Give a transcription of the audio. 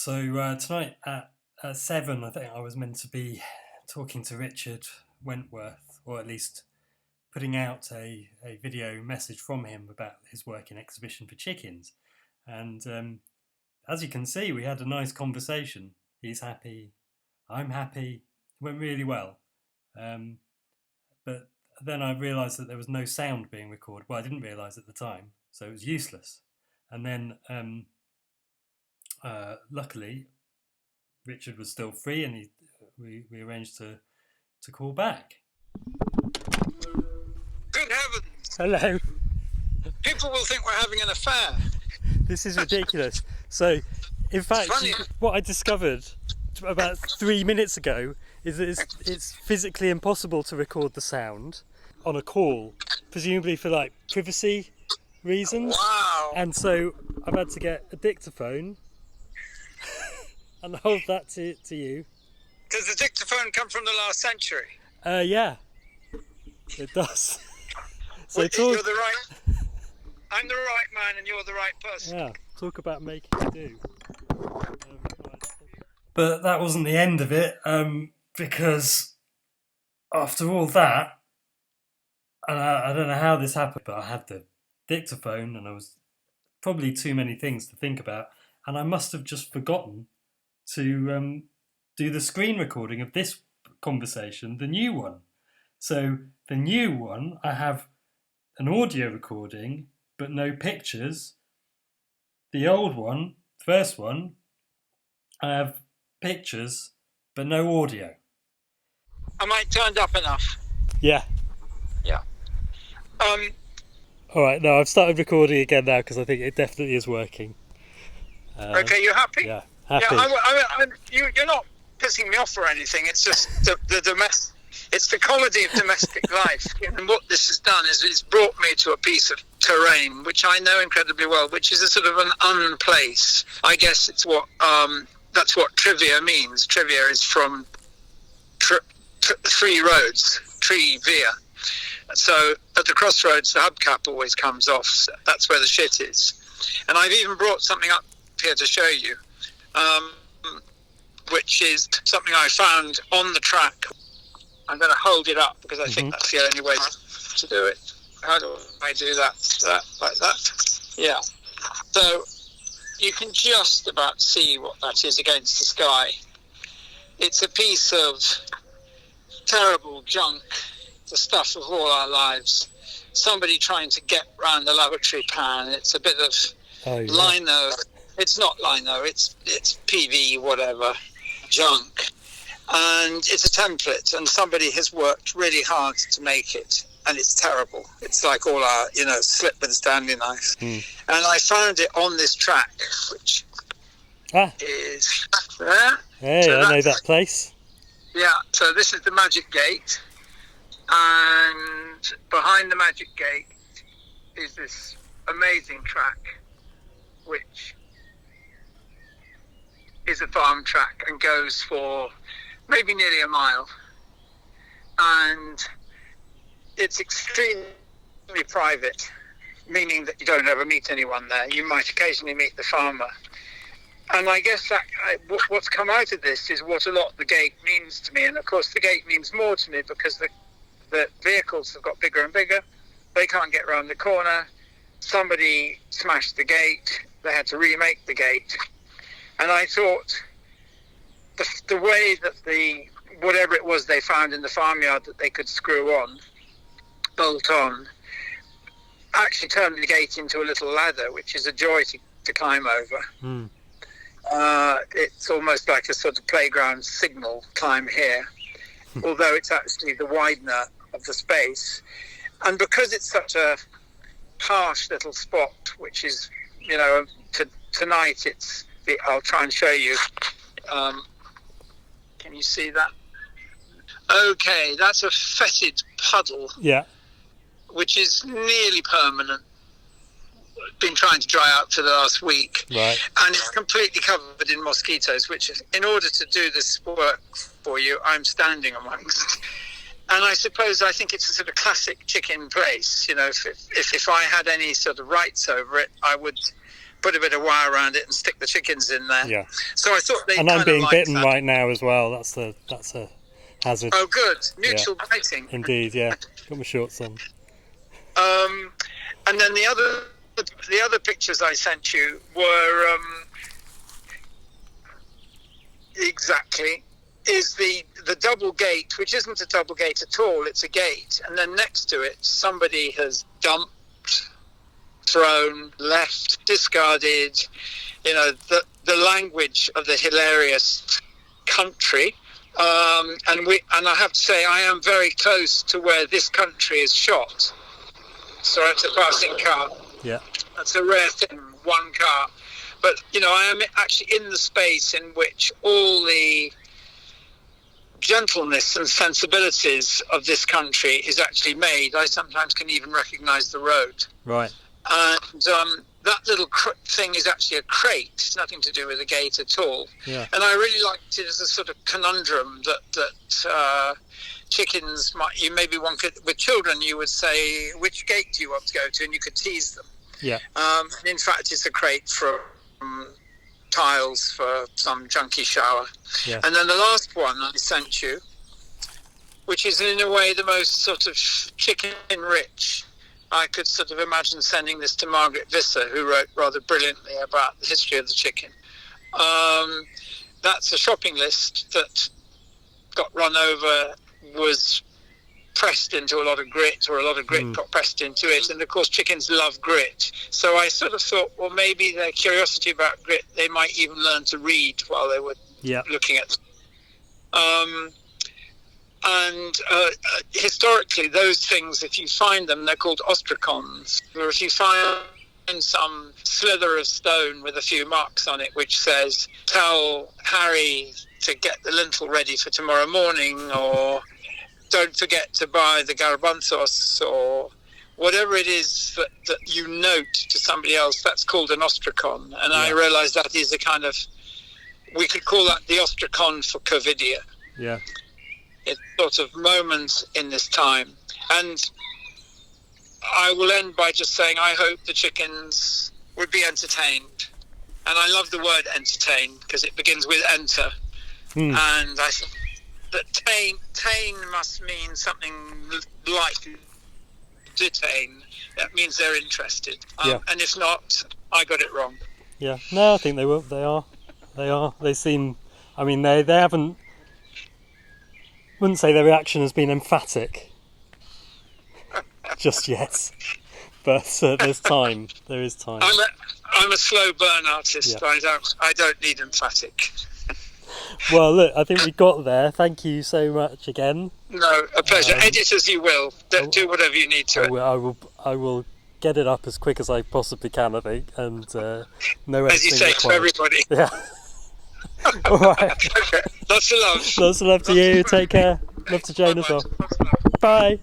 So tonight at 7, I think I was meant to be talking to Richard Wentworth, or at least putting out a video message from him about his work in Exhibition for Chickens. And as you can see, we had a nice conversation. He's happy, I'm happy, it went really well. But then I realised that there was no sound being recorded. Well, I didn't realise at the time, so it was useless. And then luckily, Richard was still free, and we arranged to call back. Good heavens! Hello. People will think we're having an affair. This is ridiculous. So, in fact, what I discovered about 3 minutes ago is that it's physically impossible to record the sound on a call, presumably for like privacy reasons. Wow! And so I've had to get a dictaphone and hold that to you. Does the dictaphone come from the last century? Yeah, it does. So well, you're the right. I'm the right man, and you're the right person. Yeah, talk about making it do. But that wasn't the end of it, because after all that, and I don't know how this happened, but I had the dictaphone, and I was probably too many things to think about, and I must have just forgotten to do the screen recording of this conversation, the new one. So the new one, I have an audio recording, but no pictures. The old one, first one, I have pictures, but no audio. Am I turned up enough? Yeah. Yeah. All right, no, I've started recording again now because I think it definitely is working. Okay, you're happy? Yeah, happy. Yeah, you're not pissing me off or anything. It's just it's the comedy of domestic life. And what this has done is it's brought me to a piece of terrain which I know incredibly well, which is a sort of an unplace. I guess it's what that's what trivia means. Trivia is from three roads, trivia. So at the crossroads, the hubcap always comes off. So that's where the shit is. And I've even brought something up here to show you, which is something I found on the track. I'm going to hold it up because I think that's the only way to do it. How do I do that? Like that? Yeah. So you can just about see what that is against the sky. It's a piece of terrible junk, the stuff of all our lives. Somebody trying to get round the lavatory pan. It's a bit of lino. It's not lino. It's PV whatever junk, and it's a template. And somebody has worked really hard to make it, and it's terrible. It's like all our slip with a Stanley knife. And I found it on this track, which is there. Hey, so I know that place. Yeah. So this is the Magic Gate. And behind the Magic Gate is this amazing track, which is a farm track and goes for maybe nearly a mile. And it's extremely private, meaning that you don't ever meet anyone there. You might occasionally meet the farmer. And I guess that what's come out of this is what a lot the gate means to me. And of course the gate means more to me because the vehicles have got bigger and bigger. They can't get around the corner. Somebody smashed the gate. They had to remake the gate. And I thought the way that whatever it was they found in the farmyard that they could screw on, bolt on, actually turned the gate into a little ladder, which is a joy to climb over. It's almost like a sort of playground signal climb here, although it's actually the widener of the space. And because it's such a harsh little spot, which is, tonight I'll try and show you. Can you see that? Okay, that's a fetid puddle. Yeah. Which is nearly permanent. Been trying to dry out for the last week. Right. And it's completely covered in mosquitoes, which is, in order to do this work for you, I'm standing amongst. And I think it's a sort of classic chicken place. If I had any sort of rights over it, I would put a bit of wire around it and stick the chickens in there. Yeah. So I thought they And I'm being bitten that. right now as well. That's a hazard. Oh, good. Mutual biting. Indeed, yeah. Got my shorts on. And then the other pictures I sent you were is the double gate, which isn't a double gate at all. It's a gate, and then next to it, somebody has dumped, thrown, left, discarded. The language of the hilarious country. And I have to say, I am very close to where this country is shot. So it's a passing car. Yeah. That's a rare thing, one car. But, I am actually in the space in which all the gentleness and sensibilities of this country is actually made. I sometimes can even recognise the road. Right. And that little thing is actually a crate. It's nothing to do with a gate at all. Yeah. And I really liked it as a sort of conundrum that chickens maybe one could, with children, you would say, which gate do you want to go to? And you could tease them. Yeah. And in fact, it's a crate from tiles for some junky shower. Yeah. And then the last one I sent you, which is in a way the most sort of chicken rich. I could sort of imagine sending this to Margaret Visser, who wrote rather brilliantly about the history of the chicken. That's a shopping list that got run over, was pressed into a lot of grit, or a lot of grit got pressed into it. And of course, chickens love grit. So I sort of thought, well, maybe their curiosity about grit, they might even learn to read while they were looking at. Historically, those things, if you find them, they're called ostracons. Or if you find some slither of stone with a few marks on it, which says, tell Harry to get the lintel ready for tomorrow morning, or don't forget to buy the garbanzos, or whatever it is that you note to somebody else, that's called an ostracon. And I realised that is a kind of, we could call that the ostracon for Covidia. Yeah. It's sort of moments in this time. And I will end by just saying I hope the chickens would be entertained. And I love the word entertain because it begins with enter. And I think that tame must mean something like detain. That means they're interested. And if not, I got it wrong. Yeah. No, I think they will. They are. They seem, I mean, they haven't, wouldn't say their reaction has been emphatic just yet, but there's time. There is time. I'm a slow burn artist. Yeah. I don't need emphatic. Well, look, I think we got there. Thank you so much again. No, a pleasure. Edit as you will. Do whatever you need to. I will get it up as quick as I possibly can, I think, and no editing as you say required. to everybody. Yeah. All right. Okay. Lots of love. Lots of love to you. Take care. Love to Jane as well. Bye.